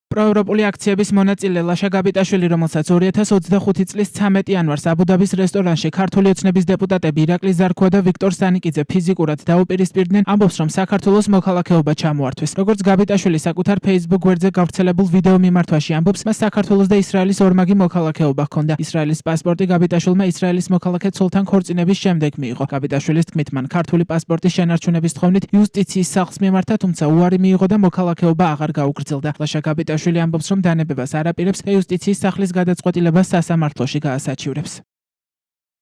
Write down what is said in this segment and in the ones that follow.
პროევროპული აქციების მონაწილე ლაშა გაბიტაშვილი, რომელსაც 2025 წლის 13 იანვარს აბუდაბის რესტორანში ქართული ოცნების დეპუტატები ირაკლი ზარქვა და ვიქტორ სტანიკიძე ფიზიკურად დაუპირისპირდნენ, ამბობს, რომ საქართველოს მოქალაქეობა ჩამოართვეს. როგორც გაბიტაშვილი საკუთარ Facebook გვერდზე გავრცელებულ ვიდეო მიმართვაში ამბობს, მას საქართველოს და ისრაელის ორმაგი მოქალაქეობა ჰქონდა. ისრაელის პასპორტი გაბიტაშვილმა ისრაელის მოქალაქე ცოლთან ქორწინების შემდეგ მიიღო. გაბიტაშვილის თქმით, მან ქართული პასპორტის შენარჩუნების თხოვნით იუსტიციის სახლს მიმართა, თუმცა უარი მიიღო და მოქალაქეობა აღარ გაუგრძელდა. ლაშა გაბიტაშვილი ამბობს, რომ დანებებას არ აპირებს და იუსტიციის სახლის გადაწყვეტილებას სასამართლოში გაასაჩივრებს.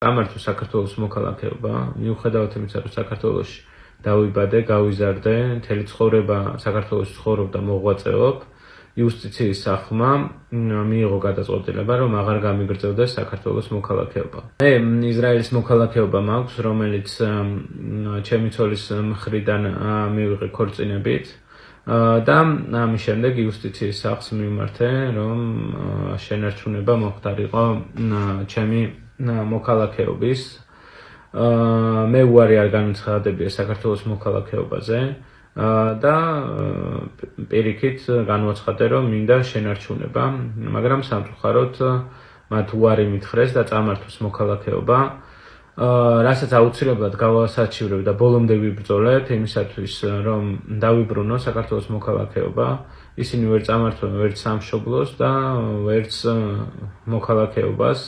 გამართო საქართველოს მოქალაქეობა, მიუხედავად იმისა, რომ საქართველოში დავიბადე, გავიზარდე, მთელი ცხოვრება საქართველოში ცხოვრობ და მოღვაწეობ, იუსტიციის სახლმა მიიღო გადაწყვეტილება, რომ აღარ გამიგრძელდეს საქართველოს მოქალაქეობა. მე ისრაელის მოქალაქეობა მაქვს, რომელიც ჩემი ცოლის მხრიდან მივიღე ქორწინებით. და ამის შემდეგ იუსტიციის სახლს მიმართე, რომ შენარჩუნება მოხდარიყო ჩემი მოქალაქეობის. მე უარი არ განუცხადებია საქართველოს მოქალაქეობაზე და პირიქით განუაცხადე, რომ მინდა შენარჩუნება, მაგრამ სამწუხაროდ მათ უარი მითხრეს და წამართვეს მოქალაქეობა. რასაც აუცილებლად გავასაჩივრებ და ბოლომდე ვიბრძოლებ იმისათვის, რომ დავიბრუნო საქართველოს მოქალაქეობა. ისინი ვერ წამართვენ ვერც სამშობლოს და ვერც მოქალაქეობას.